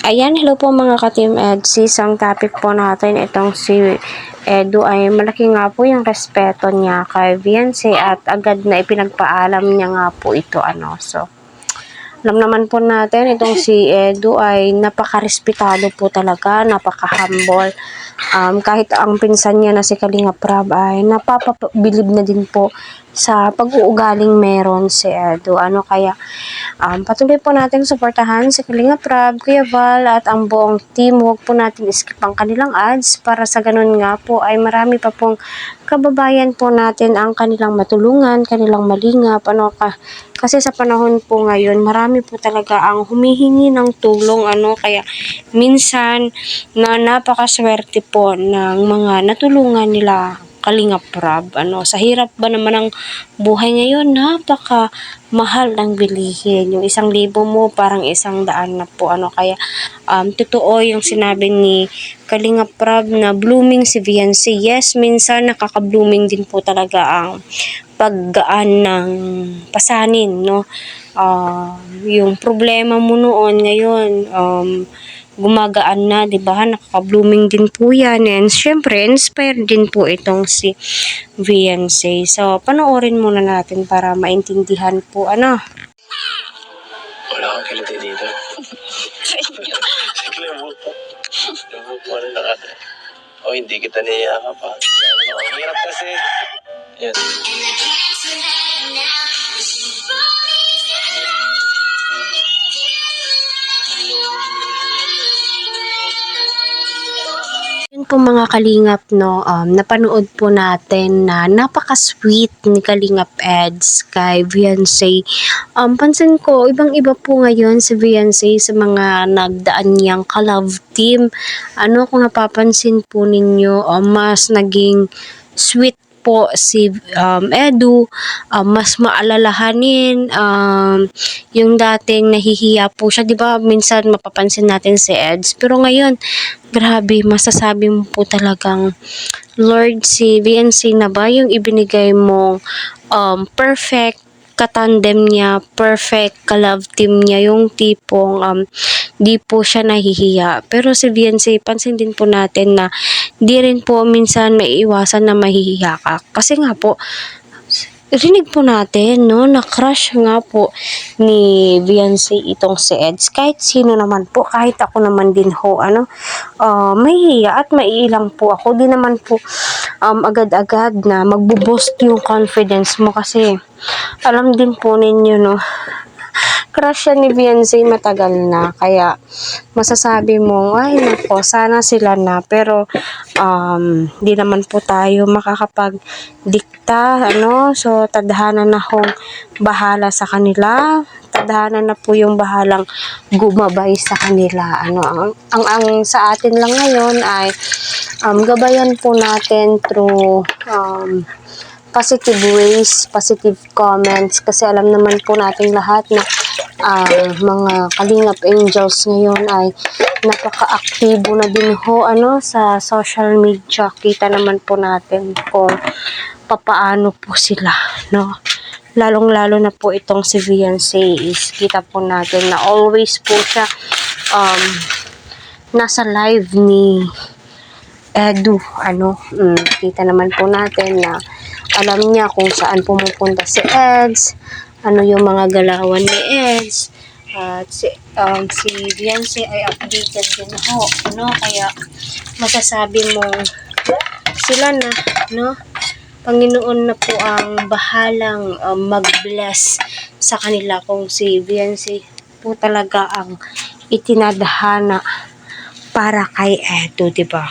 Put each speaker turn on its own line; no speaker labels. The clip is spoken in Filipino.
Ayan, hello po mga ka-Team EDSIS. Ang topic po natin, itong si Edu ay malaki nga po yung respeto niya kay Viancy at agad na ipinagpaalam niya nga po ito. So, alam naman po natin, itong si Edu ay napakarespetado po talaga, napaka-humble. Kahit ang pinsan niya na si Kalinga Prab ay napapabilib na din po sa pag-uugaling meron si Edu. Kaya patuloy po natin suportahan si Kalinga Prab, Kuya Val at ang buong team. Huwag po natin skip ang kanilang ads para sa ganun nga po ay marami pa pong kababayan po natin ang kanilang matulungan, kanilang malingap. Kasi sa panahon po ngayon, marami po talaga ang humihingi ng tulong. Kaya minsan na napakaswerte po ng mga natulungan nila Kalinga Prab. Sa hirap ba naman ng buhay ngayon, napaka mahal ng bilihin. Yung 1,000 mo, parang 100 na po. Kaya totoo yung sinabi ni Kalinga Prab na blooming si Viancy. Yes, minsan nakaka-blooming din po talaga ang paggaan ng pasanin, no? Yung problema mo noon ngayon, gumagaan na, di ba? Nakaka-blooming din po yan. And syempre, inspired din po itong si Viancy. So, panoorin muna natin para maintindihan po,
Wala kang kiliti dito. Labot po. Labot po na nakata. O, hindi kita niyayakap pa. Ang hirap kasi. Yan.
Yun po mga kalingap, no, napanood po natin na napaka-sweet ni Kalingap Eds kay Viancy. Pansin ko, ibang-iba po ngayon si Viancy sa mga nagdaan niyang ka-love team. Kung napapansin po ninyo, mas naging sweet po si Edu, mas maalalahanin, yung dating nahihiya po siya, di ba? Minsan mapapansin natin si Eds, pero ngayon, grabe, masasabi mo po talagang, Lord, si Viancy na ba yung ibinigay mong perfect katandem niya, perfect ka-love team niya, yung tipong di po siya nahihiya. Pero si Viancy, pansin din po natin na di rin po minsan maiiwasan na mahihiya ka. Kasi nga po, rinig po natin, no, na-crush nga po ni Viancy itong si Eds. Kahit sino naman po, kahit ako naman din ho, mahihiya at maiilang po ako. Di naman po agad-agad na magbo-boost yung confidence mo kasi alam din po ninyo, no, crush siya ni Viancy matagal na. Kaya masasabi mo, ay nako, sana sila na. Pero di naman po tayo makakapag-dikta. So tadhana na hong bahala sa kanila. Tadhana na po yung bahalang gumabay sa kanila. Ang sa atin lang ngayon ay gabayan po natin through positive ways, positive comments, kasi alam naman po natin lahat na mga Kalingap Angels ngayon ay napaka-aktibo na din ho sa social media. Kita naman po natin kung papaano po sila, no? Lalong-lalo na po itong si Viancy is kita po natin na always po siya nasa live ni Edu. Kita naman po natin na alam niya kung saan pumupunta si Eds, yung mga galawan ni Eds, at si Viancy ay updated din ho, kaya masasabi mo sila na, no, Panginoon na po ang bahalang mag-bless sa kanila kung si Viancy po talaga ang itinadhana para kay Edu, diba?